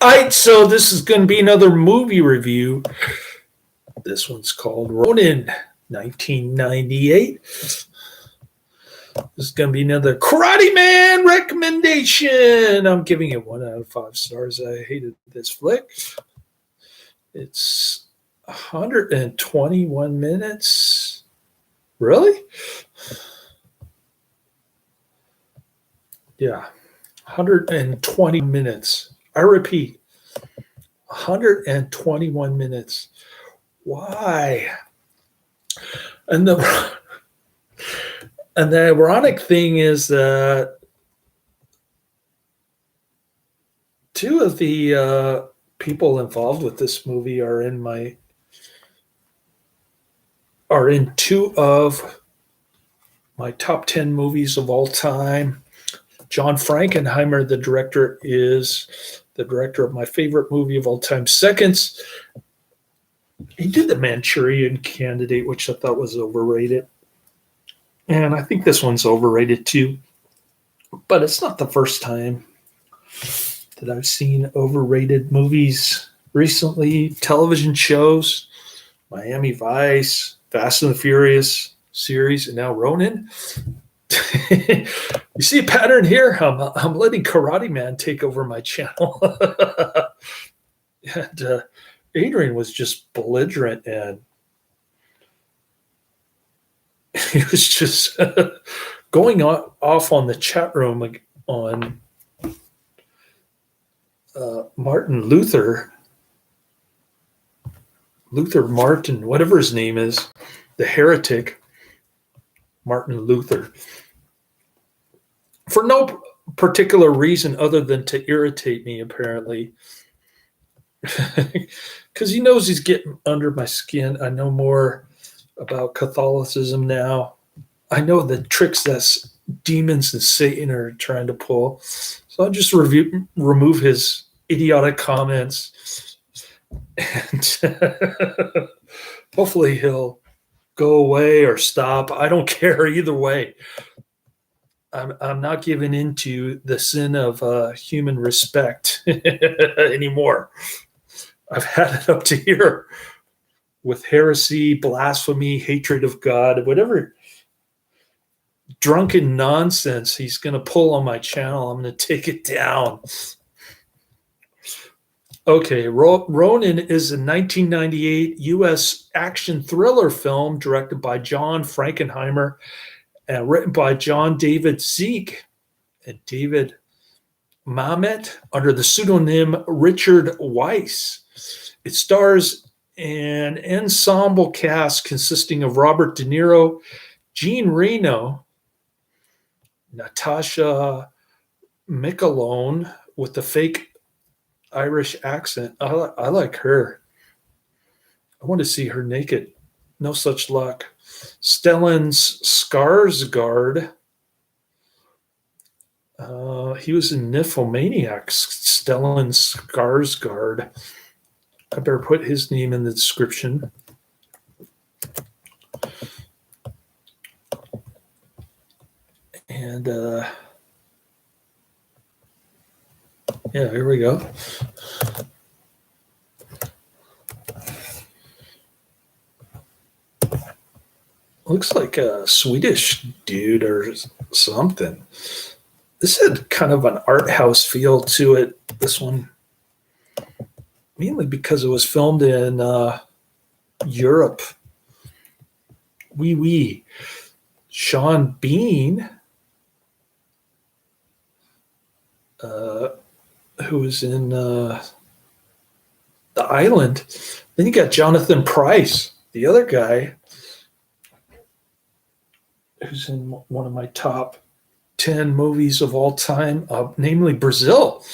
All right, so this is going to be another movie review. This one's called Ronin, 1998. This is going to be another Karate Man recommendation. I'm giving it 1 out of 5 stars. I hated this flick. It's 121 minutes. Really? Yeah, 120 minutes. I repeat, 121 minutes. Why? And the ironic thing is that two of the people involved with this movie are in two of my top 10 movies of all time. John Frankenheimer, the director, is the director of my favorite movie of all time, Seconds. He did The Manchurian Candidate, which I thought was overrated. And I think this one's overrated too. But it's not the first time that I've seen overrated movies recently. Television shows, Miami Vice, Fast and the Furious series, and now Ronin. You see a pattern here? I'm letting Karate Man take over my channel. And Adrian was just belligerent, and he was just going off on the chat room on Martin Luther Martin, whatever his name is, the heretic, Martin Luther, for no particular reason other than to irritate me, apparently. Because he knows he's getting under my skin. I know more about Catholicism now. I know the tricks that demons and Satan are trying to pull. So I'll just remove his idiotic comments. And hopefully he'll go away or stop. I don't care either way. I'm not giving into the sin of human respect anymore. I've had it up to here with heresy, blasphemy, hatred of God, whatever drunken nonsense he's going to pull on my channel. I'm going to take it down. Okay, Ronin is a 1998 U.S. action thriller film directed by John Frankenheimer and written by John David Zeke and David Mamet under the pseudonym Richard Weiss. It stars an ensemble cast consisting of Robert De Niro, Jean Reno, Natasha Michelone with the fake Irish accent. I like her. I want to see her naked. No such luck. Stellan Skarsgård. He was in Nymphomaniacs. Stellan Skarsgård. I better put his name in the description. And yeah, here we go. Looks like a Swedish dude or something. This had kind of an art house feel to it, this one. Mainly because it was filmed in Europe. Oui. Sean Bean, who was in The Island. Then you got Jonathan Pryce, the other guy, who's in one of my top 10 movies of all time, namely Brazil.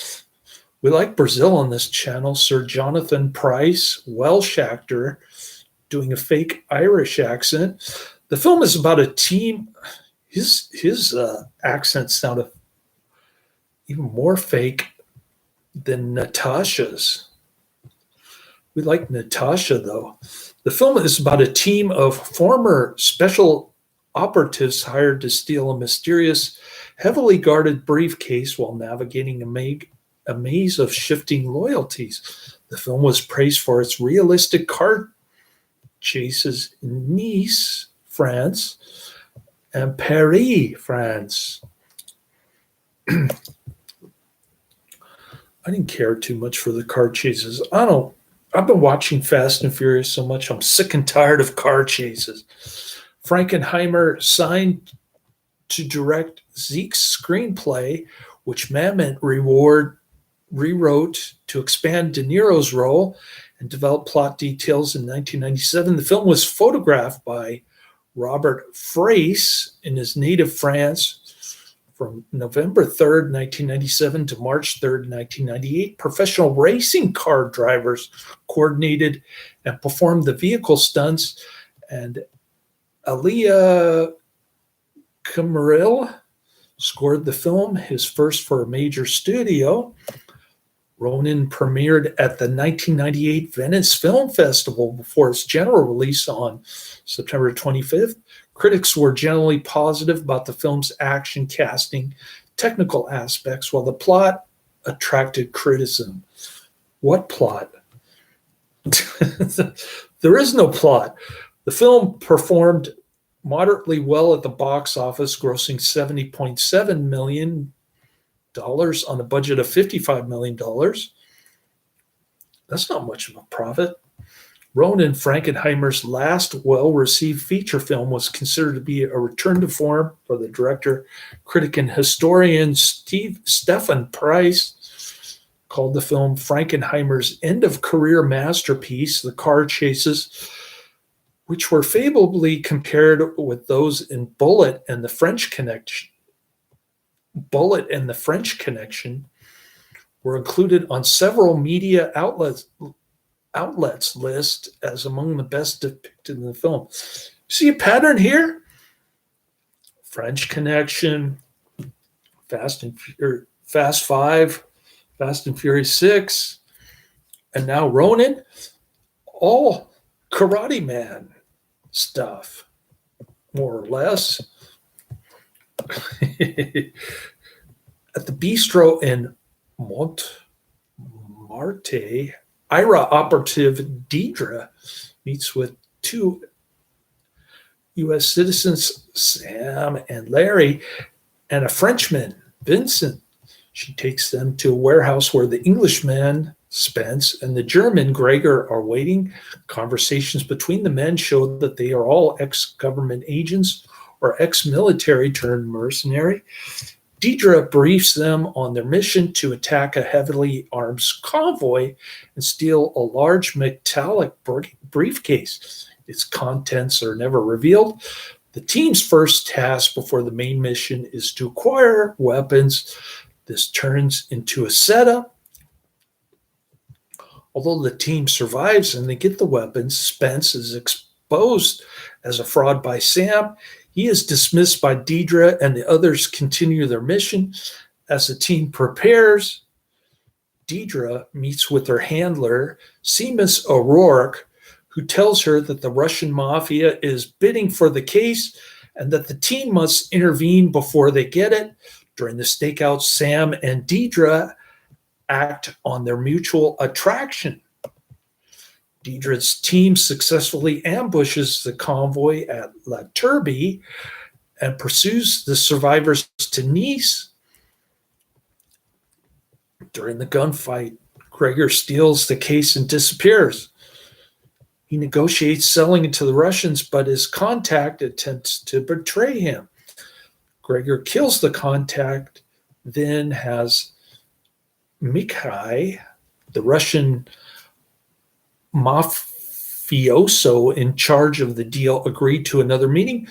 We like Brazil on this channel. Sir Jonathan Pryce, Welsh actor, doing a fake Irish accent. The film is about a team. His accent sounded even more fake than Natasha's. We like Natasha, though. The film is about a team of former special operatives hired to steal a mysterious, heavily guarded briefcase while navigating a maze of shifting loyalties. The film was praised for its realistic car chases in Nice, France, and Paris, France. I didn't care too much for the car chases. I've been watching Fast and Furious so much, I'm sick and tired of car chases. Frankenheimer signed to direct Zeke's screenplay, which Mamet rewrote to expand De Niro's role and develop plot details in 1997. The film was photographed by Robert Pryce in his native France from November 3rd, 1997 to March 3rd, 1998. Professional racing car drivers coordinated and performed the vehicle stunts, and Elia Camaril scored the film, his first for a major studio. Ronin premiered at the 1998 Venice Film Festival before its general release on September 25th. Critics were generally positive about the film's action, casting, technical aspects, while the plot attracted criticism. What plot? There is no plot. The film performed moderately well at the box office, grossing $70.7 million on a budget of $55 million. That's not much of a profit. Ronin, Frankenheimer's last well-received feature film, was considered to be a return to form for the director. Critic and historian Stefan Pryce called the film Frankenheimer's end-of-career masterpiece. The car chases, which were favorably compared with those in Bullet and the French Connection, were included on several media outlets list as among the best depicted in the film. See a pattern here? French Connection, Fast 5, Fast and Furious 6, and now Ronin, all Karate Man stuff, more or less. At the bistro in Montmartre, IRA operative Deidre meets with two U.S. citizens, Sam and Larry, and a Frenchman, Vincent. She takes them to a warehouse where the Englishman, Spence, and the German, Gregor, are waiting. Conversations between the men show that they are all ex-government agents or ex-military turned mercenary. Deidre briefs them on their mission to attack a heavily armed convoy and steal a large metallic briefcase. Its contents are never revealed. The team's first task before the main mission is to acquire weapons. This turns into a setup. Although the team survives and they get the weapons, Spence is exposed as a fraud by Sam. He is dismissed by Deidre, and the others continue their mission. As the team prepares, Deidre meets with her handler, Seamus O'Rourke, who tells her that the Russian mafia is bidding for the case and that the team must intervene before they get it. During the stakeout, Sam and Deidre act on their mutual attraction. Deidre's team successfully ambushes the convoy at La Turbie and pursues the survivors to Nice. During the gunfight, Gregor steals the case and disappears. He negotiates selling it to the Russians, but his contact attempts to betray him. Gregor kills the contact, then has Mikhail, the Russian mafioso in charge of the deal, agreed to another meeting.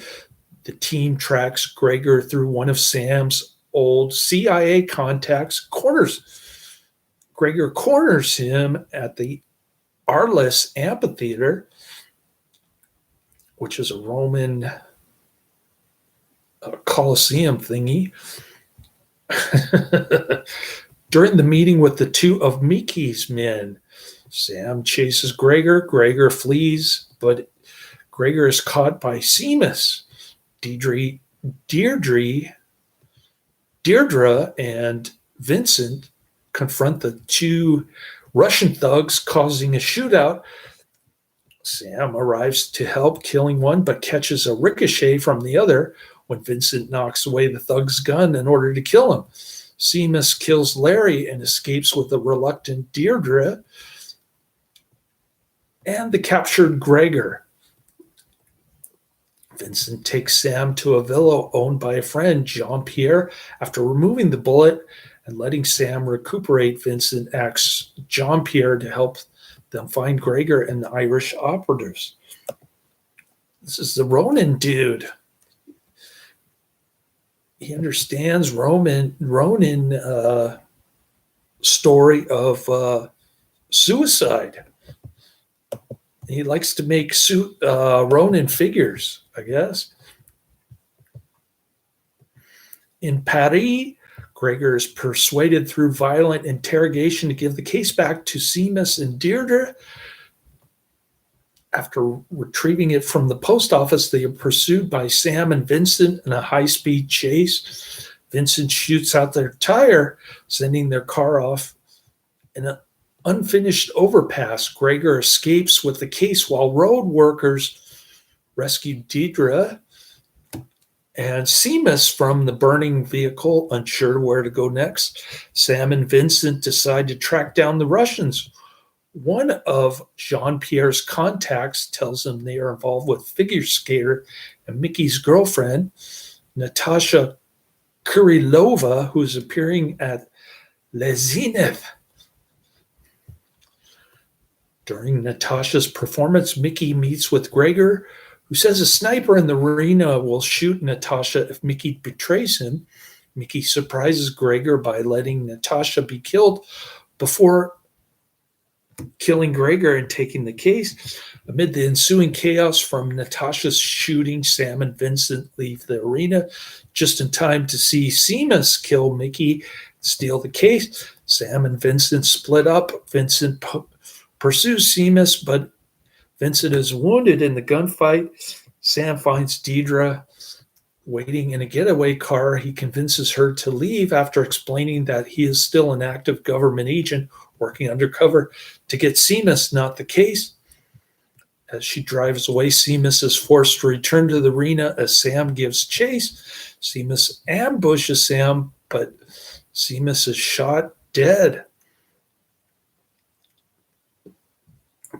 The team tracks Gregor through one of Sam's old CIA contacts. Gregor corners him at the Arles Amphitheater, which is a Roman Colosseum thingy. During the meeting with the two of Mickey's men, Sam chases Gregor. Gregor flees, but Gregor is caught by Seamus. Deirdre and Vincent confront the two Russian thugs, causing a shootout. Sam arrives to help, killing one, but catches a ricochet from the other when Vincent knocks away the thug's gun in order to kill him. Seamus kills Larry and escapes with a reluctant Deirdre and the captured Gregor. Vincent takes Sam to a villa owned by a friend, Jean-Pierre. After removing the bullet and letting Sam recuperate, Vincent asks Jean-Pierre to help them find Gregor and the Irish operatives. This is the Ronin dude. He understands Ronin story of suicide. He likes to make Ronin figures, I guess. In Paris, Gregor is persuaded through violent interrogation to give the case back to Seamus and Deirdre. After retrieving it from the post office, they are pursued by Sam and Vincent in a high-speed chase. Vincent shoots out their tire, sending their car off in an unfinished overpass. Gregor escapes with the case while road workers rescue Deirdre and Seamus from the burning vehicle, unsure where to go next. Sam and Vincent decide to track down the Russians. One of Jean-Pierre's contacts tells them they are involved with figure skater and Mickey's girlfriend, Natasha Kurilova, who is appearing at Les Zenith. During Natasha's performance, Mickey meets with Gregor, who says a sniper in the arena will shoot Natasha if Mickey betrays him. Mickey surprises Gregor by letting Natasha be killed before killing Gregor and taking the case. Amid the ensuing chaos from Natasha's shooting, Sam and Vincent leave the arena just in time to see Seamus kill Mickey and steal the case. Sam and Vincent split up. Vincent pursues Seamus, but Vincent is wounded in the gunfight. Sam finds Deirdre waiting in a getaway car. He convinces her to leave after explaining that he is still an active government agent working undercover to get Seamus, not the case. As she drives away, Seamus is forced to return to the arena as Sam gives chase. Seamus ambushes Sam, but Seamus is shot dead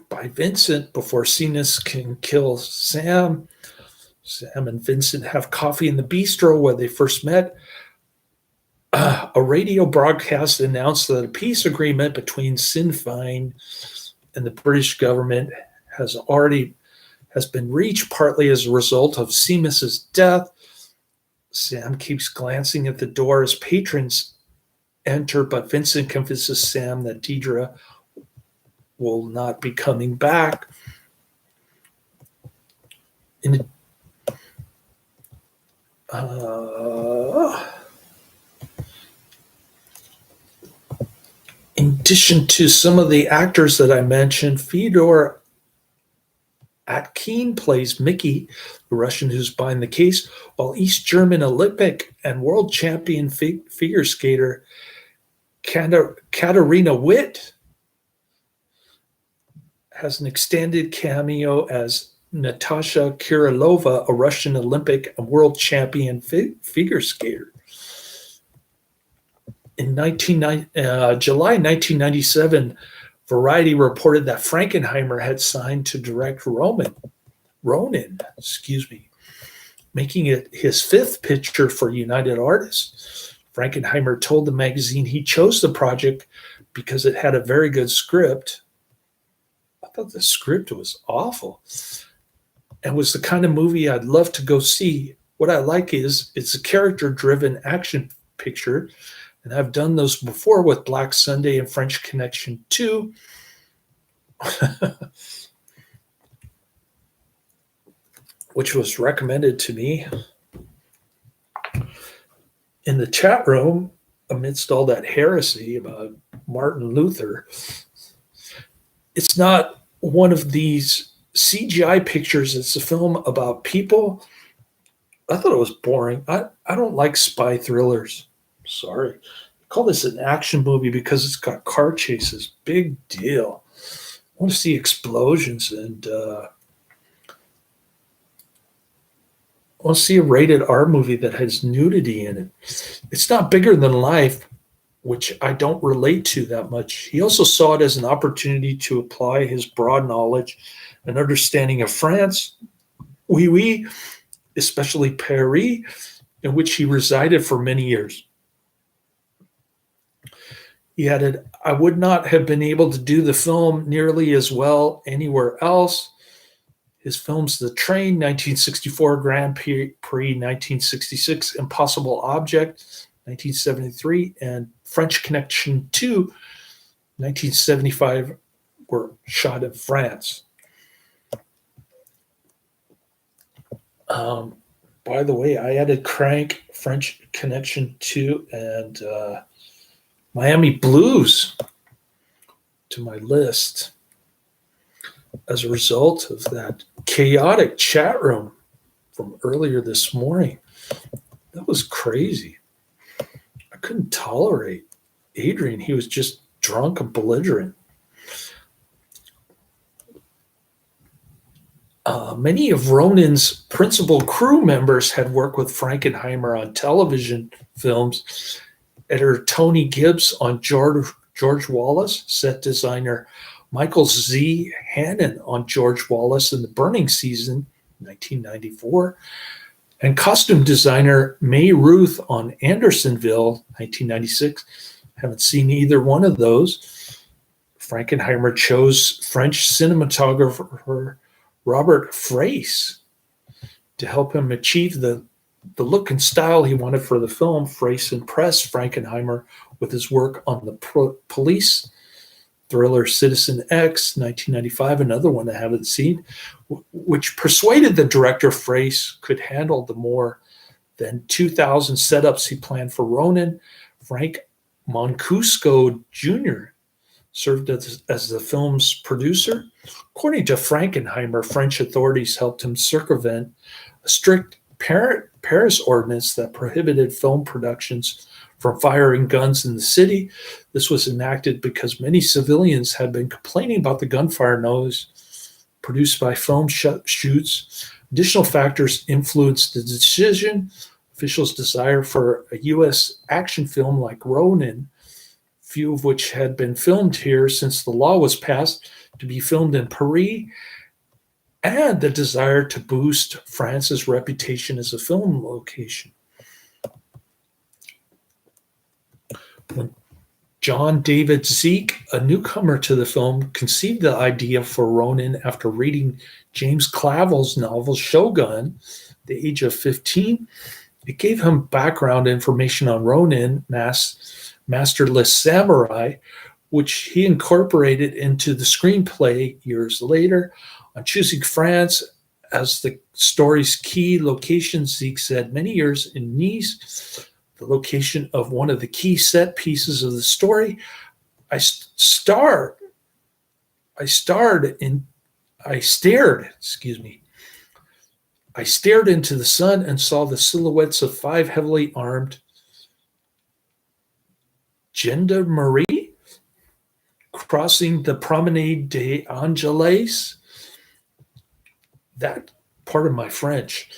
by Vincent before Seamus can kill Sam. Sam and Vincent have coffee in the bistro where they first met. A radio broadcast announced that a peace agreement between Sinn Féin and the British government has been reached, partly as a result of Seamus's death. Sam keeps glancing at the door as patrons enter, but Vincent convinces Sam that Deirdre will not be coming back. In addition to some of the actors that I mentioned, Fyodor Atkin plays Mickey, the Russian who's behind the case, while East German Olympic and world champion figure skater Katarina Witt has an extended cameo as Natasha Kurilova, a Russian Olympic and world champion figure skater. In July 1997, Variety reported that Frankenheimer had signed to direct Ronin, making it his fifth picture for United Artists. Frankenheimer told the magazine he chose the project because it had a very good script. I thought the script was awful and was the kind of movie I'd love to go see. What I like is it's a character-driven action picture, and I've done those before with Black Sunday and French Connection 2. Which was recommended to me. In the chat room, amidst all that heresy about Martin Luther, it's not one of these CGI pictures. It's a film about people. I thought it was boring. I don't like spy thrillers. Sorry. call this an action movie because it's got car chases. Big deal. I want to see explosions, and I want to see a rated R movie that has nudity in it. It's not bigger than life, which I don't relate to that much. He also saw it as an opportunity to apply his broad knowledge and understanding of France, oui, especially Paris, in which he resided for many years. He added, I would not have been able to do the film nearly as well anywhere else. His films The Train, 1964, Grand Prix, 1966, Impossible Object, 1973, and French Connection 2, 1975, were shot in France. By the way, I added Crank, French Connection 2, and Miami Blues to my list as a result of that chaotic chat room from earlier this morning. That was crazy. I couldn't tolerate Adrian. He was just drunk and belligerent. Many of Ronin's principal crew members had worked with Frankenheimer on television films. Editor Tony Gibbs on George Wallace, set designer Michael Z. Hannon on George Wallace in The Burning Season, 1994, and costume designer May Ruth on Andersonville, 1996. Haven't seen either one of those. Frankenheimer chose French cinematographer Robert Pryce to help him achieve the look and style he wanted for the film. Pryce impressed Frankenheimer with his work on the police thriller Citizen X, 1995, another one I haven't seen, which persuaded the director Pryce could handle the more than 2,000 setups he planned for Ronin. Frank Mancuso Jr. served as the film's producer. According to Frankenheimer, French authorities helped him circumvent a strict Paris ordinance that prohibited film productions from firing guns in the city. This was enacted because many civilians had been complaining about the gunfire noise produced by film shoots. Additional factors influenced the decision. Officials' desire for a U.S. action film like Ronin, few of which had been filmed here since the law was passed, to be filmed in Paris, and the desire to boost France's reputation as a film location. When John David Zeke, a newcomer to the film, conceived the idea for Ronin after reading James Clavell's novel Shogun, the age of 15, it gave him background information on Ronin, Masterless Samurai, which he incorporated into the screenplay years later. On choosing France as the story's key location, Zeke said, many years in Nice, the location of one of the key set pieces of the story, I stared into the sun and saw the silhouettes of 5 heavily armed gendarmerie crossing the Promenade des Anglais. That, pardon my French,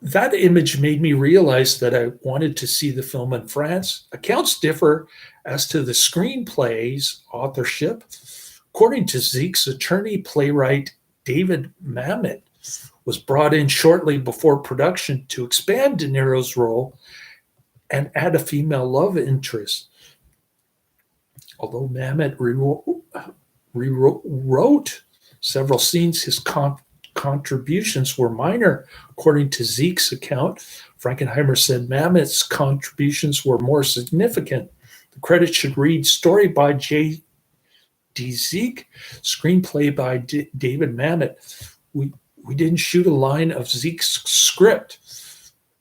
that image made me realize that I wanted to see the film in France. Accounts differ as to the screenplay's authorship. According to Zeke's attorney, playwright David Mamet was brought in shortly before production to expand De Niro's role and add a female love interest. Although Mamet rewrote several scenes, his contributions were minor. According to Zeke's account, Frankenheimer said Mamet's contributions were more significant. The credit should read, story by J.D. Zeke, screenplay by David Mamet. We didn't shoot a line of Zeke's script.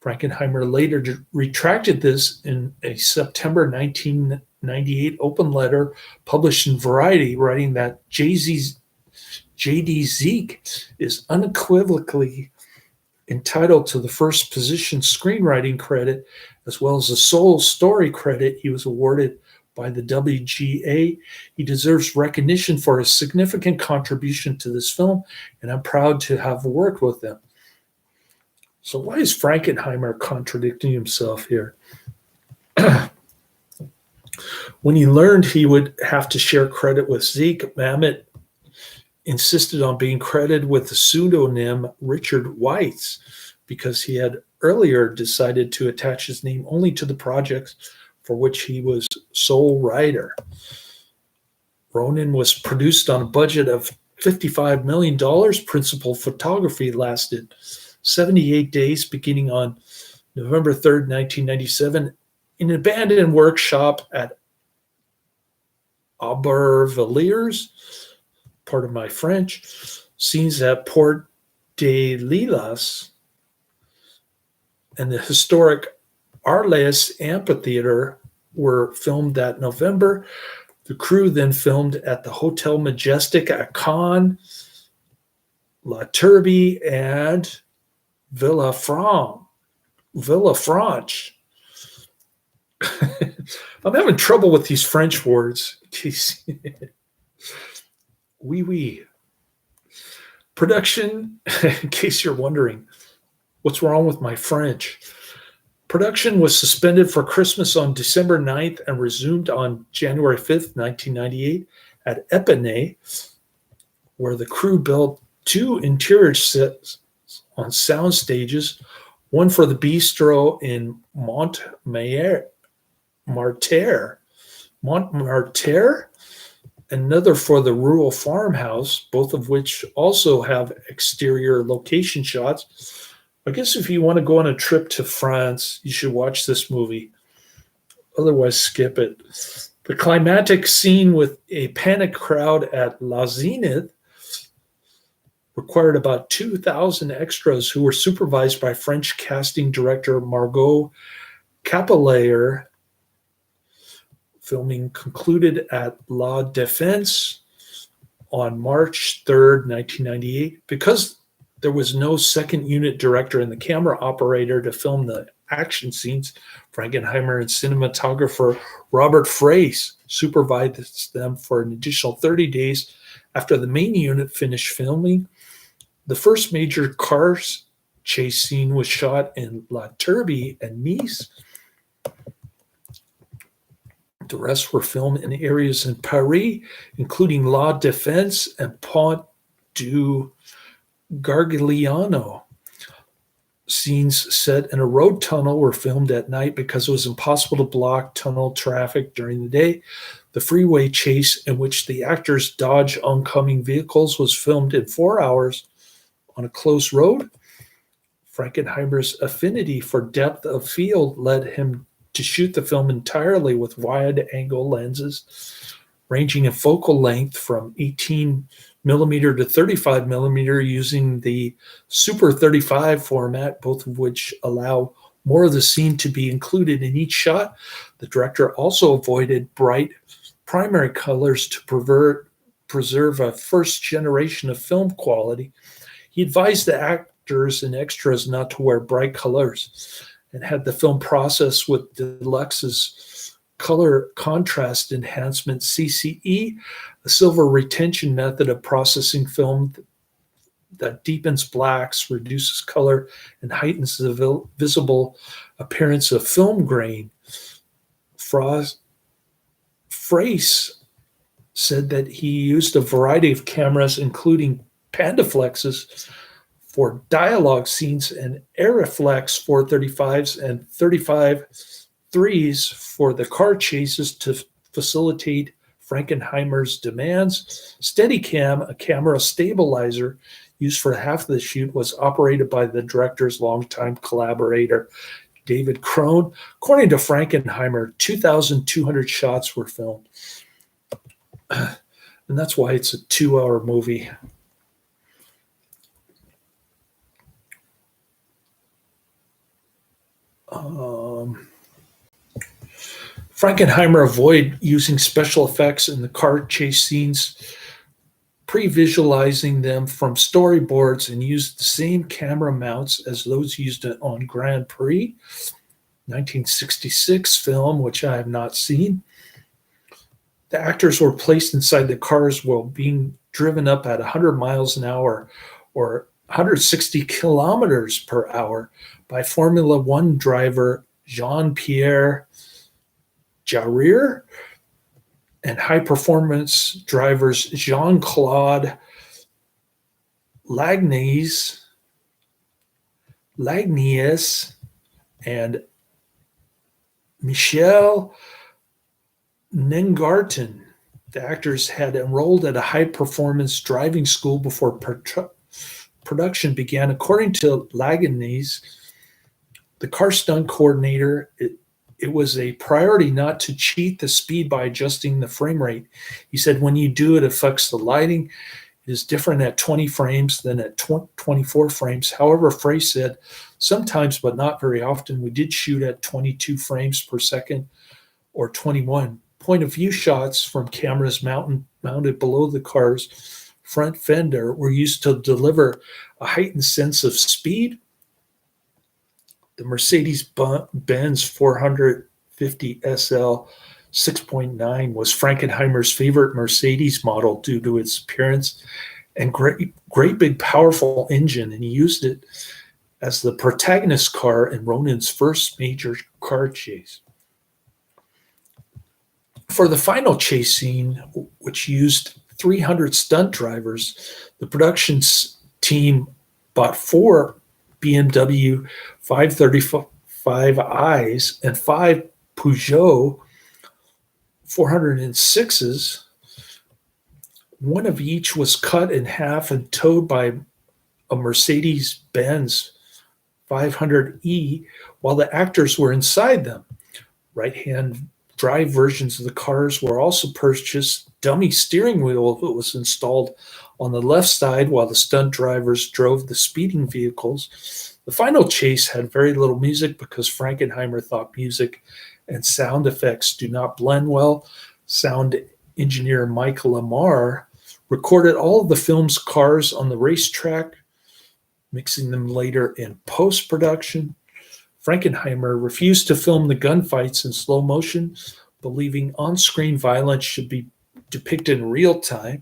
Frankenheimer later retracted this in a September 1998 open letter published in Variety, writing that J.D. Zeke is unequivocally Entitled to the first position screenwriting credit, as well as the sole story credit he was awarded by the WGA. He deserves recognition for his significant contribution to this film, and I'm proud to have worked with him. So why is Frankenheimer contradicting himself here? When he learned he would have to share credit with Zeke, Mamet insisted on being credited with the pseudonym Richard Weitz because he had earlier decided to attach his name only to the projects for which he was sole writer. Ronin was produced on a budget of $55 million. Principal photography lasted 78 days, beginning on November 3rd, 1997, in an abandoned workshop at Aubervilliers, part of my French. Scenes at Port de Lilas and the historic Arles Amphitheater were filmed that November. The crew then filmed at the Hotel Majestic at Cannes, La Turbie, and Villafranche. I'm having trouble with these French words. Oui, oui. Production, in case you're wondering, what's wrong with my French? Production was suspended for Christmas on December 9th and resumed on January 5th, 1998 at Epinay, where the crew built 2 interior sets on sound stages, one for the bistro in Montmartre, another for the rural farmhouse, both of which also have exterior location shots. I guess if you want to go on a trip to France, you should watch this movie. Otherwise, skip it. The climactic scene with a panicked crowd at La Zenith required about 2,000 extras who were supervised by French casting director Margot Capelaire. Filming concluded at La Défense on March 3rd, 1998. Because there was no second unit director and the camera operator to film the action scenes, Frankenheimer and cinematographer Robert Pryce supervised them for an additional 30 days after the main unit finished filming. The first major car chase scene was shot in La Turbie and Nice. The rest were filmed in areas in Paris, including La Défense and Pont du Gargigliano. Scenes set in a road tunnel were filmed at night because it was impossible to block tunnel traffic during the day. The freeway chase in which the actors dodged oncoming vehicles was filmed in 4 hours on a closed road. Frankenheimer's affinity for depth of field led him to shoot the film entirely with wide-angle lenses, ranging in focal length from 18 millimeter to 35 millimeter, using the Super 35 format, both of which allow more of the scene to be included in each shot. The director also avoided bright primary colors to preserve a first generation of film quality. He advised the actors and extras not to wear bright colors and had the film processed with Deluxe's color contrast enhancement, CCE, a silver retention method of processing film that deepens blacks, reduces color, and heightens the visible appearance of film grain. Pryce said that he used a variety of cameras, including Pandaflexes for dialogue scenes and Aeroflex 435s and 35 3s for the car chases to facilitate Frankenheimer's demands. Steadicam, a camera stabilizer used for half of the shoot, was operated by the director's longtime collaborator, David Crone. According to Frankenheimer, 2,200 shots were filmed. And that's why it's a 2-hour movie. Frankenheimer avoided using special effects in the car chase scenes pre-visualizing them from storyboards and used the same camera mounts as those used on Grand Prix, 1966 film, which I have not seen. The actors were placed inside the cars while being driven up at 100 miles an hour or 160 kilometers per hour by Formula One driver Jean-Pierre Jarier and high-performance drivers Jean-Claude Lagnies and Michel Nengarten. The actors had enrolled at a high-performance driving school before production began. According to Lagnies, the car stunt coordinator, it was a priority not to cheat the speed by adjusting the frame rate. He said, when you do it, it affects the lighting. It is different at 20 frames than at 24 frames. However, Pryce said, sometimes, but not very often, we did shoot at 22 frames per second or 21. Point of view shots from cameras mounted below the car's front fender were used to deliver a heightened sense of speed. The Mercedes-Benz 450 SL 6.9 was Frankenheimer's favorite Mercedes model due to its appearance and great big powerful engine, and he used it as the protagonist car in Ronin's first major car chase. For the final chase scene, which used 300 stunt drivers, the production team bought 4 BMW 535i's and 5 Peugeot 406s. One of each was cut in half and towed by a Mercedes-Benz 500E while the actors were inside them. Right-hand drive versions of the cars were also purchased. Dummy steering wheel was installed on the left side while the stunt drivers drove the speeding vehicles. The final chase had very little music because Frankenheimer thought music and sound effects do not blend well. Sound engineer Michael Lamar recorded all of the film's cars on the racetrack, mixing them later in post-production. Frankenheimer refused to film the gunfights in slow motion, believing on-screen violence should be depicted in real time.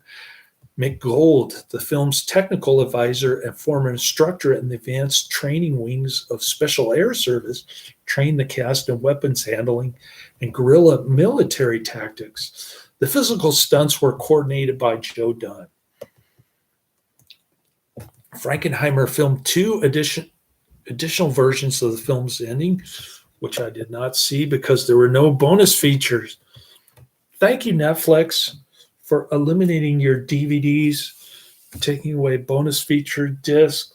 Mick Gold, the film's technical advisor and former instructor in the advanced training wings of Special Air Service, trained the cast in weapons handling and guerrilla military tactics. The physical stunts were coordinated by Joe Dunn. Frankenheimer filmed 2 additional versions of the film's ending, which I did not see because there were no bonus features. Thank you, Netflix, for eliminating your DVDs, taking away bonus feature discs,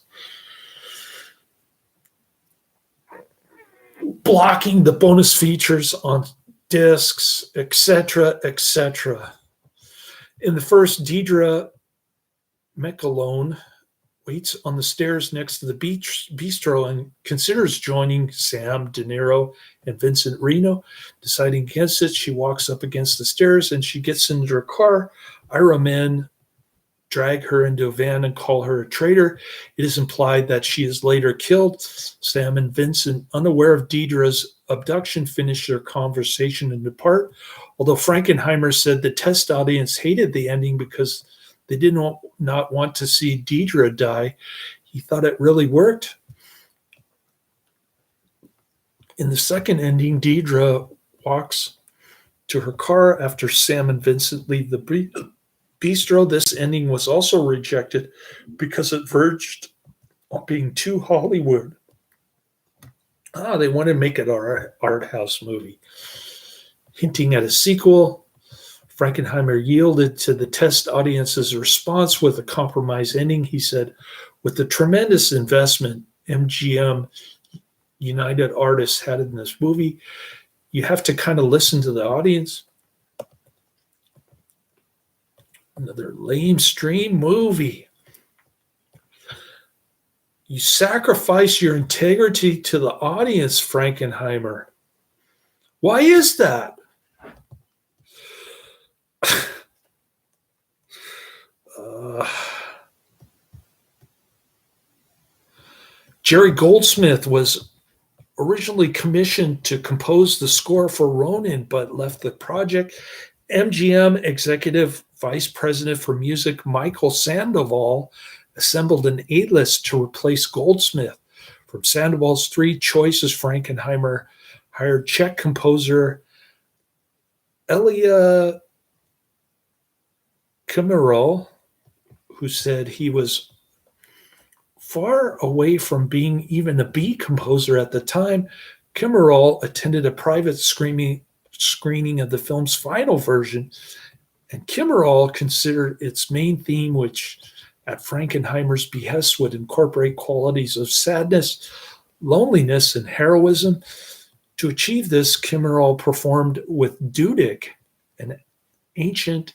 blocking the bonus features on discs, etc., etc. In the first, Deidre McAlone waits on the stairs next to the bistro and considers joining Sam, De Niro, and Vincent Reno. Deciding against it, she walks up against the stairs and she gets into her car. Ira men drag her into a van and call her a traitor. It is implied that she is later killed. Sam and Vincent, unaware of Deidre's abduction, finish their conversation and depart. Although Frankenheimer said the test audience hated the ending because they did not want to see Deidre die, he thought it really worked. In the second ending, Deidre walks to her car after Sam and Vincent leave the bistro. This ending was also rejected because it verged on being too Hollywood. They wanted to make it an art house movie. Hinting at a sequel, Frankenheimer yielded to the test audience's response with a compromise ending. He said, with the tremendous investment MGM United Artists had in this movie, you have to kind of listen to the audience. Another lamestream movie. You sacrifice your integrity to the audience, Frankenheimer. Why is that? Jerry Goldsmith was originally commissioned to compose the score for Ronin, but left the project. MGM Executive Vice President for Music Michael Sandoval assembled an A-list to replace Goldsmith. From Sandoval's three choices, Frankenheimer hired Czech composer Elia Kimerol, who said he was far away from being even a B composer at the time. Kimerol attended a private screening of the film's final version, and Kimerol considered its main theme, which at Frankenheimer's behest would incorporate qualities of sadness, loneliness, and heroism. To achieve this, Kimerol performed with duduk, an ancient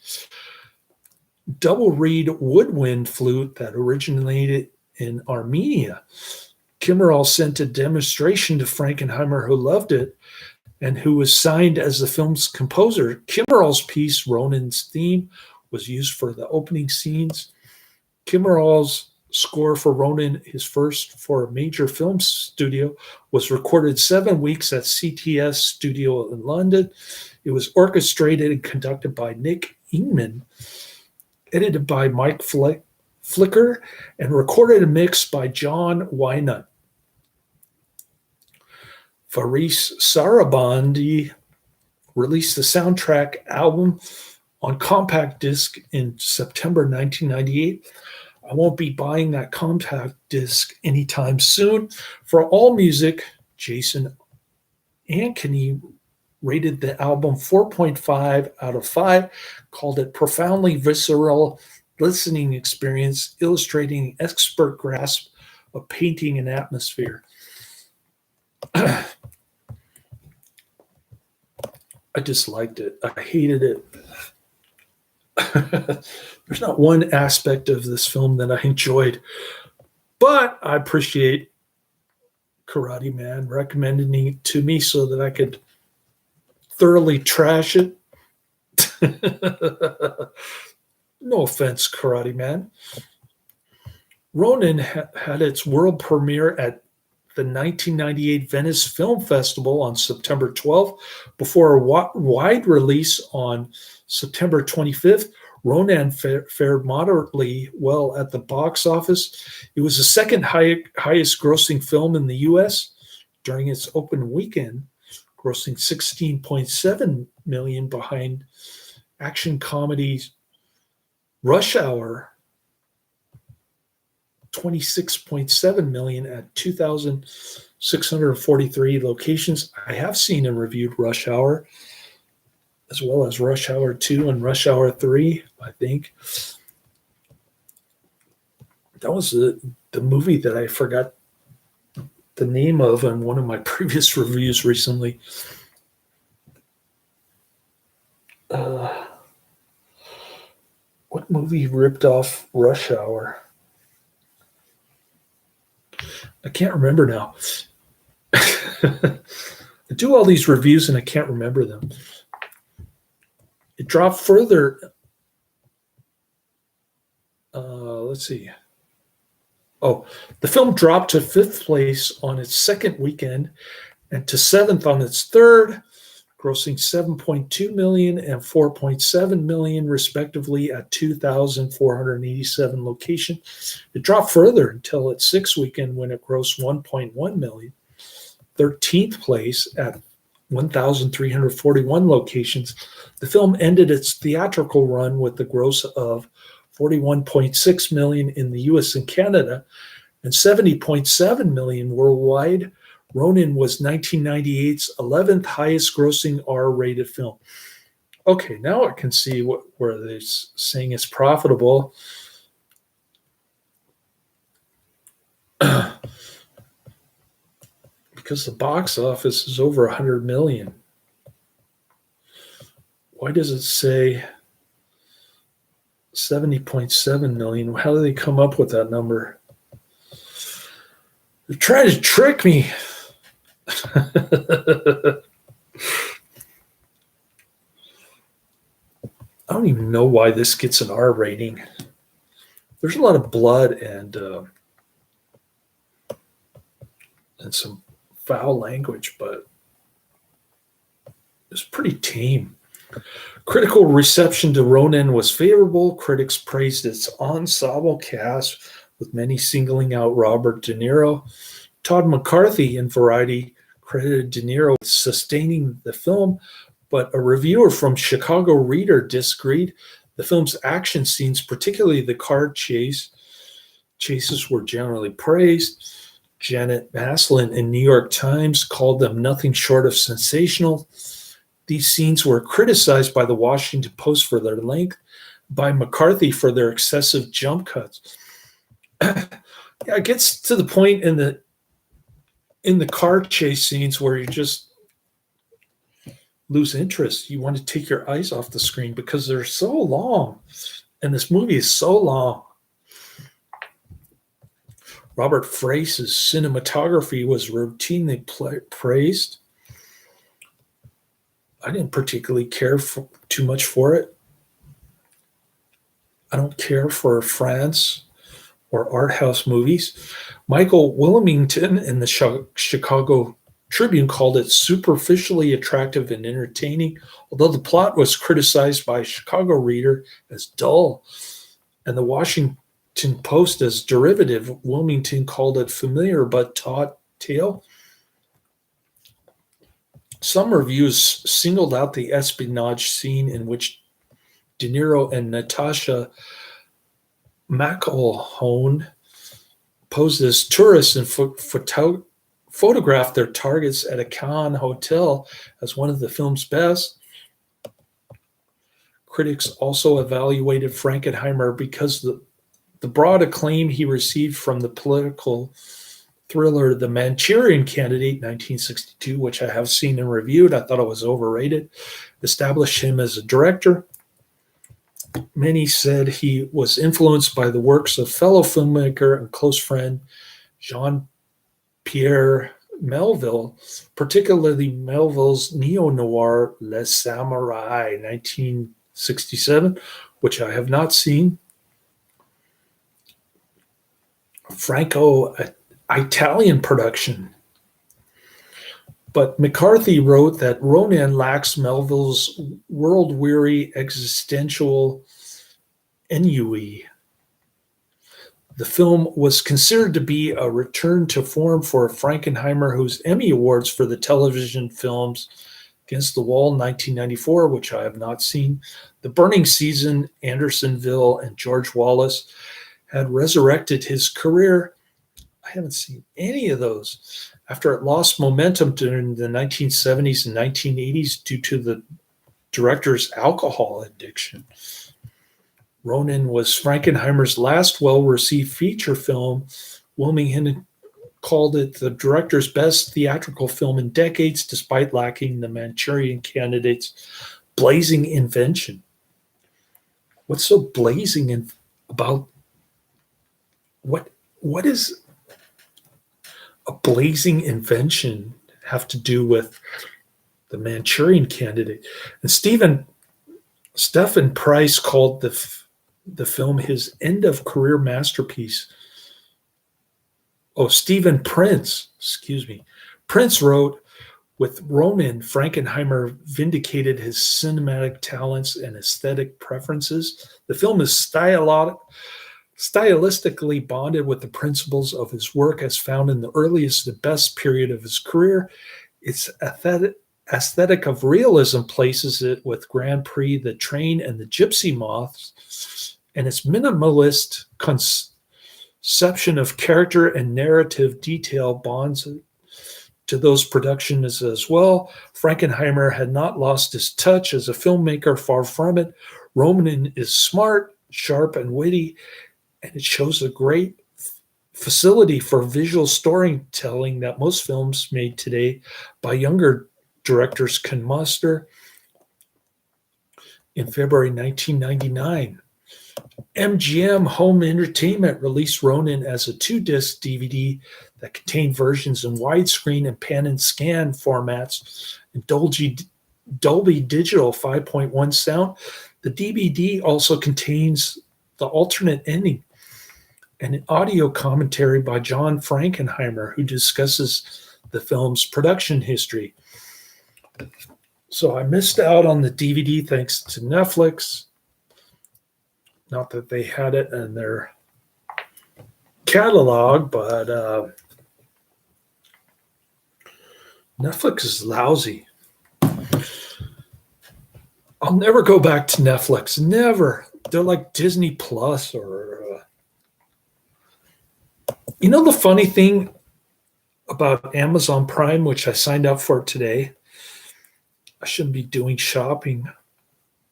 double-reed woodwind flute that originated in Armenia. Kimerol sent a demonstration to Frankenheimer, who loved it and who was signed as the film's composer. Kimerol's piece, Ronin's theme, was used for the opening scenes. Kimerol's score for Ronin, his first for a major film studio, was recorded 7 weeks at CTS Studio in London. It was orchestrated and conducted by Nick Ingman, edited by Mike Flicker, and recorded and mixed by John Wynant. Faris Sarabandi released the soundtrack album on compact disc in September 1998. I won't be buying that compact disc anytime soon. For AllMusic, Jason Ankeny rated the album 4.5 out of 5, called it profoundly visceral listening experience, illustrating an expert grasp of painting and atmosphere. I disliked it. I hated it. There's not one aspect of this film that I enjoyed, but I appreciate Karate Man recommending it to me so that I could thoroughly trash it. No offense, Karate Man. Ronin had its world premiere at the 1998 Venice Film Festival on September 12th, before a wide release on September 25th. Ronin fared moderately well at the box office. It was the second highest grossing film in the U.S. during its open weekend, grossing $16.7 million behind action comedy Rush Hour, $26.7 million at 2,643 locations. I have seen and reviewed Rush Hour, as well as Rush Hour 2 and Rush Hour 3, I think. That was the movie that I forgot the name of in one of my previous reviews recently. What movie ripped off Rush Hour? I can't remember now. I do all these reviews and I can't remember them. It dropped further. Let's see. Oh, the film dropped to 5th place on its second weekend and to 7th on its third, grossing $7.2 million and $4.7 million respectively at 2,487 locations. It dropped further until its 6th weekend, when it grossed $1.1 million, 13th place at 1,341 locations. The film ended its theatrical run with the gross of $41.6 million in the US and Canada and $70.7 million worldwide. Ronin was 1998's 11th highest grossing R-rated film. Okay, now I can see where they're saying it's profitable. Because the box office is over 100 million. Why does it say 70.7 million? How do they come up with that number? They're trying to trick me. I don't even know why this gets an R rating. There's a lot of blood and and some foul language, but it's pretty tame. Critical reception to Ronin was favorable. Critics praised its ensemble cast, with many singling out Robert De Niro. Todd McCarthy in Variety credited De Niro with sustaining the film, but a reviewer from Chicago Reader disagreed. The film's action scenes, particularly the car chases, were generally praised. Janet Maslin in New York Times called them nothing short of sensational. These scenes were criticized by the Washington Post for their length, by McCarthy for their excessive jump cuts. It gets to the point in the car chase scenes where you just lose interest. You want to take your eyes off the screen because they're so long, and this movie is so long. Robert Pryce's cinematography was routinely praised. I didn't particularly care too much for it. I don't care for France or art house movies. Michael Wilmington in the Chicago Tribune called it superficially attractive and entertaining, although the plot was criticized by Chicago Reader as dull, and the Washington Post as derivative. Wilmington called it familiar but taut tale. Some reviews singled out the espionage scene in which De Niro and Natasha McElhone posed as tourists and photographed their targets at a Cannes hotel as one of the film's best. Critics also evaluated Frankenheimer because the broad acclaim he received from the political thriller The Manchurian Candidate, 1962, which I have seen and reviewed. I thought it was overrated. Established him as a director. Many said he was influenced by the works of fellow filmmaker and close friend Jean-Pierre Melville, particularly Melville's neo-noir Les Samurai, 1967, which I have not seen. Franco-Italian production. But McCarthy wrote that Ronin lacks Melville's world-weary existential ennui. The film was considered to be a return to form for Frankenheimer, whose Emmy Awards for the television films Against the Wall, 1994, which I have not seen, The Burning Season, Andersonville, and George Wallace, had resurrected his career. I haven't seen any of those. After it lost momentum during the 1970s and 1980s due to the director's alcohol addiction. Ronin was Frankenheimer's last well-received feature film. Wilmington called it the director's best theatrical film in decades, despite lacking The Manchurian Candidate's blazing invention. What's so blazing about what is a blazing invention have to do with The Manchurian Candidate? And Stephen Pryce called the film his end-of-career masterpiece. Stephen Prince, Prince wrote, with Ronin, Frankenheimer vindicated his cinematic talents and aesthetic preferences. The film is stylistically bonded with the principles of his work as found in the earliest and best period of his career. Its aesthetic of realism places it with Grand Prix, The Train, and The Gypsy Moths, and its minimalist conception of character and narrative detail bonds it to those productions as well. Frankenheimer had not lost his touch as a filmmaker, far from it. Ronin is smart, sharp, and witty, and it shows a great facility for visual storytelling that most films made today by younger directors can muster. In February 1999, MGM Home Entertainment released Ronin as a 2-disc DVD that contained versions in widescreen and pan and scan formats and Dolby Digital 5.1 sound. The DVD also contains the alternate ending. and an audio commentary by John Frankenheimer, who discusses the film's production history. So I missed out on the DVD thanks to Netflix. Not that they had it in their catalog, but Netflix is lousy. I'll never go back to Netflix. Never. They're like Disney Plus or. The funny thing about Amazon Prime, which I signed up for today, I shouldn't be doing shopping,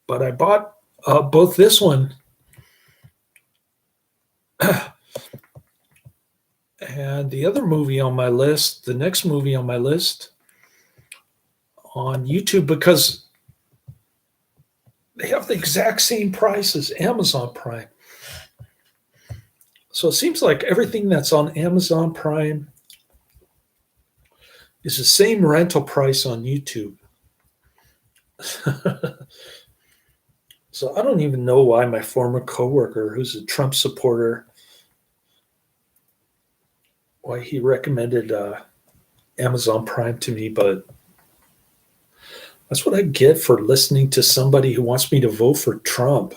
but I bought both this one and the other movie on my list, the next movie on my list, on YouTube because they have the exact same price as Amazon Prime. So it seems like everything that's on Amazon Prime is the same rental price on YouTube. So I don't even know why my former coworker, who's a Trump supporter, why he recommended Amazon Prime to me, but that's what I get for listening to somebody who wants me to vote for Trump.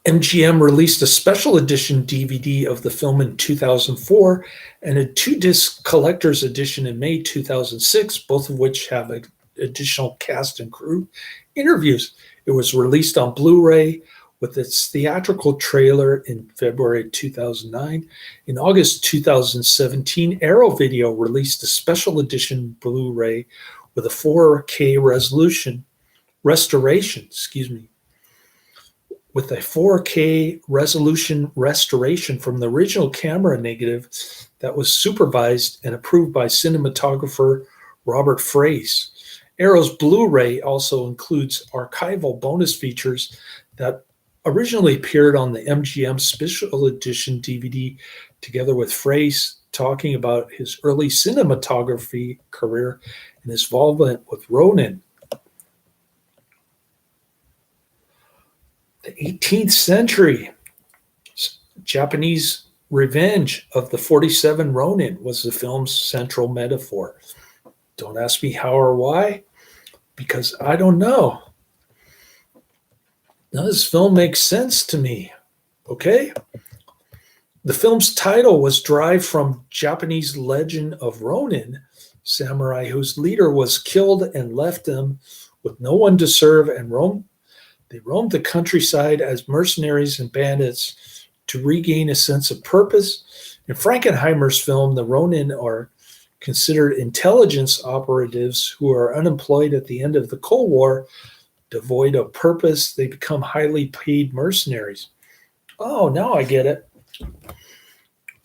MGM released a special edition DVD of the film in 2004 and a 2-disc collector's edition in May 2006, both of which have additional cast and crew interviews. It was released on Blu-ray with its theatrical trailer in February 2009. In August 2017, Arrow Video released a special edition Blu-ray with a 4K restoration, with a 4K resolution restoration from the original camera negative that was supervised and approved by cinematographer Robert Pryce. Arrow's Blu-ray also includes archival bonus features that originally appeared on the MGM Special Edition DVD, together with Pryce talking about his early cinematography career and his involvement with Ronin. The 18th century Japanese revenge of the 47 Ronin was the film's central metaphor. Don't ask me how or why, because I don't know. Now, this film makes sense to me, okay? The film's title was derived from Japanese legend of Ronin, samurai whose leader was killed and left them with no one to serve and They roamed the countryside as mercenaries and bandits to regain a sense of purpose. In Frankenheimer's film, the Ronin are considered intelligence operatives who are unemployed at the end of the Cold War. Devoid of purpose, they become highly paid mercenaries. Oh, now I get it.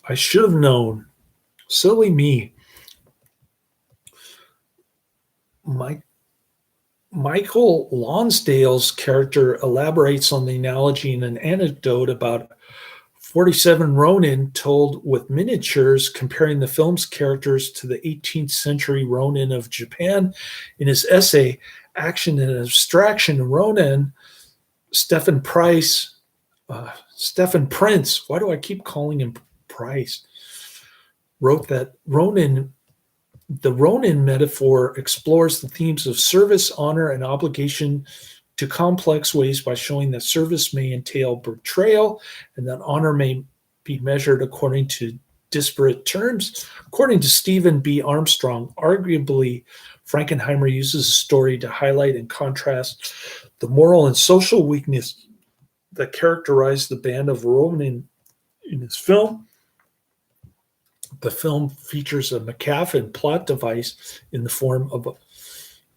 I should have known. Silly me. Michael Lonsdale's character elaborates on the analogy in an anecdote about 47 Ronin told with miniatures, comparing the film's characters to the 18th century Ronin of Japan. In his essay, Action and Abstraction, Ronin, Stephen Pryce, Stephen Prince, why do I keep calling him Pryce, wrote that the Ronin metaphor explores the themes of service, honor, and obligation to complex ways by showing that service may entail betrayal and that honor may be measured according to disparate terms. According to Stephen B. Armstrong, arguably, Frankenheimer uses a story to highlight and contrast the moral and social weakness that characterized the band of Ronin in his film. The film features a MacGuffin plot device in the form of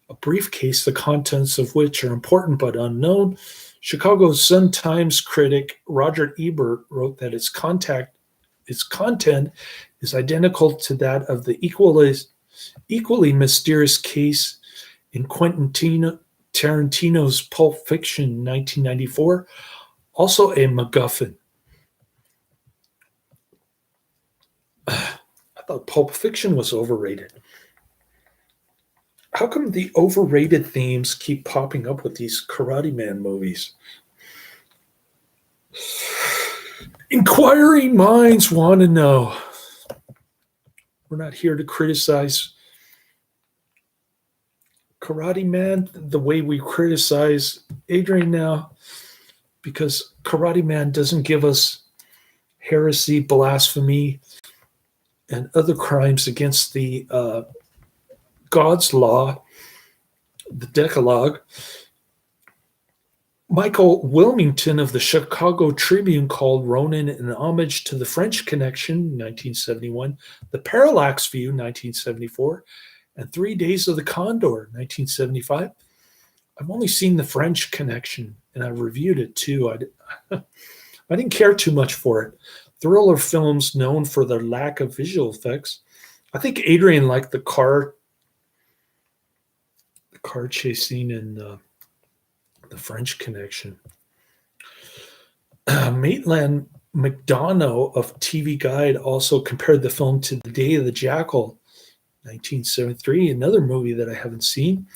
a briefcase, the contents of which are important but unknown. Chicago's Sun-Times critic Roger Ebert wrote that its content is identical to that of the equally mysterious case in Quentin Tarantino's Pulp Fiction in 1994, also a MacGuffin. I thought Pulp Fiction was overrated. How come the overrated themes keep popping up with these Karate Man movies? Inquiring minds want to know. We're not here to criticize Karate Man the way we criticize Adrian now, because Karate Man doesn't give us heresy, blasphemy, and other crimes against the God's law, the Decalogue. Michael Wilmington of the Chicago Tribune called Ronin an homage to the French Connection, 1971, The Parallax View, 1974, and 3 Days of the Condor, 1975. I've only seen the French Connection, and I reviewed it too. I didn't care too much for it. Thriller films known for their lack of visual effects. I think Adrian liked the car chase scene in the French Connection. Maitland McDonough of TV Guide also compared the film to The Day of the Jackal, 1973, another movie that I haven't seen,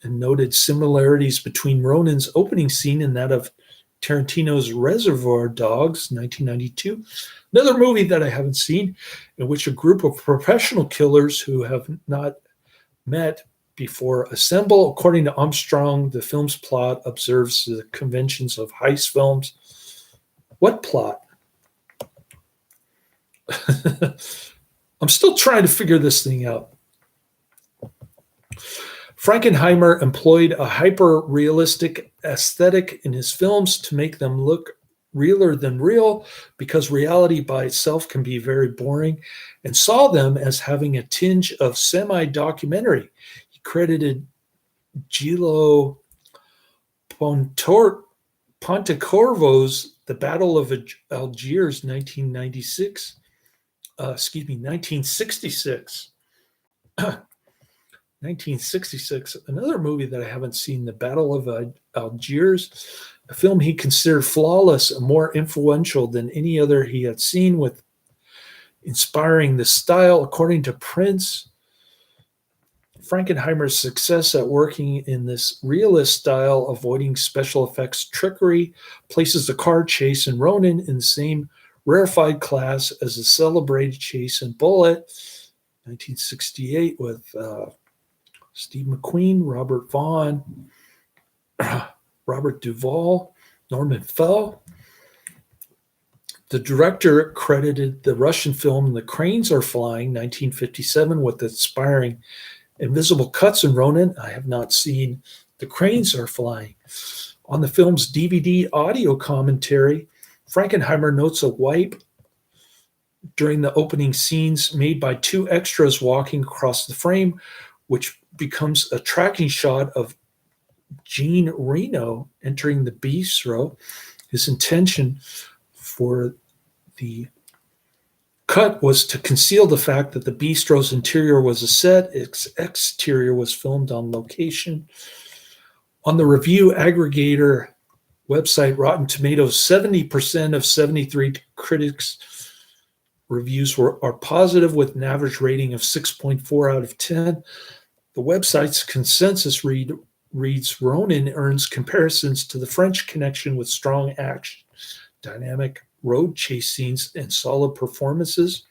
and noted similarities between Ronin's opening scene and that of Tarantino's Reservoir Dogs, 1992, another movie that I haven't seen, in which a group of professional killers who have not met before assemble. According to Armstrong, the film's plot observes the conventions of heist films. What plot? I'm still trying to figure this thing out. Frankenheimer employed a hyper-realistic aesthetic in his films to make them look realer than real, because reality by itself can be very boring, and saw them as having a tinge of semi-documentary. He credited Gillo Pontecorvo's The Battle of Algiers, 1966. 1966. 1966, another movie that I haven't seen, The Battle of Algiers, a film he considered flawless and more influential than any other he had seen, with inspiring the style. According to Pryce, Frankenheimer's success at working in this realist style, avoiding special effects trickery, places the car chase in Ronin in the same rarefied class as the celebrated chase in Bullitt, 1968, with Steve McQueen, Robert Vaughn, Robert Duvall, Norman Fell. The director credited the Russian film The Cranes Are Flying, 1957, with inspiring invisible cuts in Ronin. I have not seen The Cranes Are Flying. On the film's DVD audio commentary, Frankenheimer notes a wipe during the opening scenes made by two extras walking across the frame, which becomes a tracking shot of Jean Reno entering the bistro. His intention for the cut was to conceal the fact that the bistro's interior was a set, its exterior was filmed on location. On the review aggregator website Rotten Tomatoes, 70% of 73 critics' reviews are positive, with an average rating of 6.4 out of 10. The website's consensus reads, Ronin earns comparisons to the French Connection with strong action, dynamic road chase scenes, and solid performances.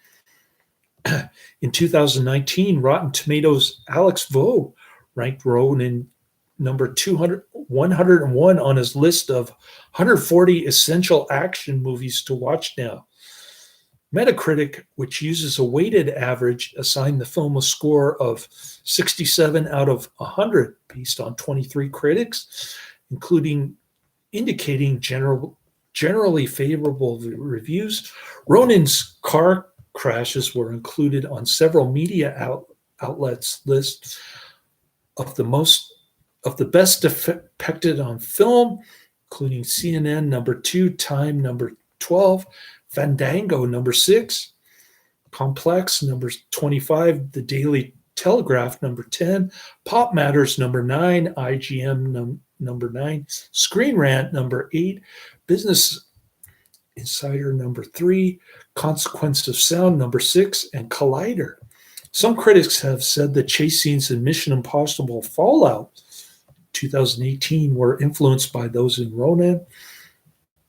In 2019, Rotten Tomatoes' Alex Vo ranked Ronin number 101 on his list of 140 essential action movies to watch now. Metacritic, which uses a weighted average, assigned the film a score of 67 out of 100 based on 23 critics, indicating generally favorable reviews. Ronin's car crashes were included on several media outlets' lists of the best depicted on film, including CNN number 2, Time number 12, Fandango number 6, Complex number 25, The Daily Telegraph number 10, Pop Matters number 9, IGN number 9, Screen Rant number 8, Business Insider number 3, Consequence of Sound number 6, and Collider. Some critics have said the chase scenes in Mission Impossible Fallout 2018 were influenced by those in Ronin,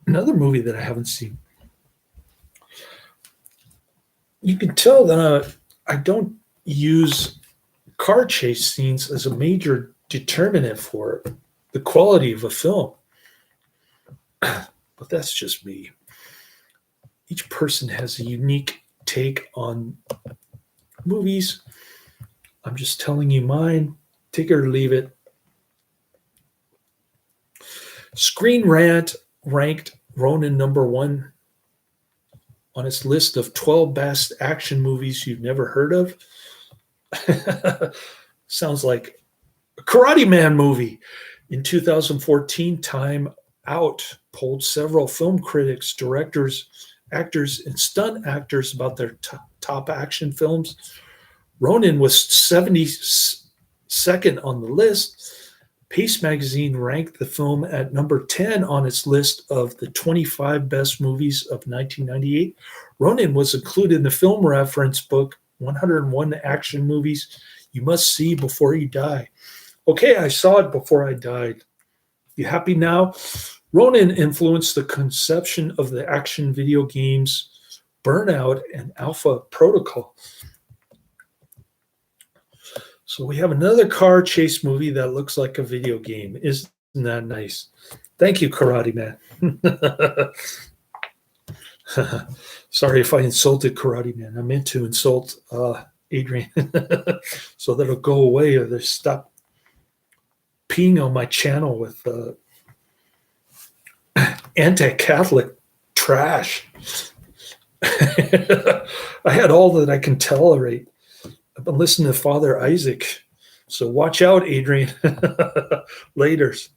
another movie that I haven't seen. You can tell that I don't use car chase scenes as a major determinant for the quality of a film. But that's just me. Each person has a unique take on movies. I'm just telling you mine. Take it or leave it. Screen Rant ranked Ronin #1 on its list of 12 best action movies you've never heard of. Sounds like a Karate Man movie. In 2014, Time Out polled several film critics, directors, actors, and stunt actors about their top action films. Ronin was 72nd on the list. Pace magazine ranked the film at number 10 on its list of the 25 best movies of 1998. Ronin was included in the film reference book, 101 Action Movies You Must See Before You Die. Okay, I saw it before I died. You happy now? Ronin influenced the conception of the action video games Burnout and Alpha Protocol. So we have another car chase movie that looks like a video game. Isn't that nice? Thank you, Karate Man. Sorry if I insulted Karate Man. I meant to insult Adrian so that it'll go away or they stop peeing on my channel with anti-Catholic trash. I had all that I can tolerate. I've been listening to Father Isaac. So watch out, Adrian. Laters.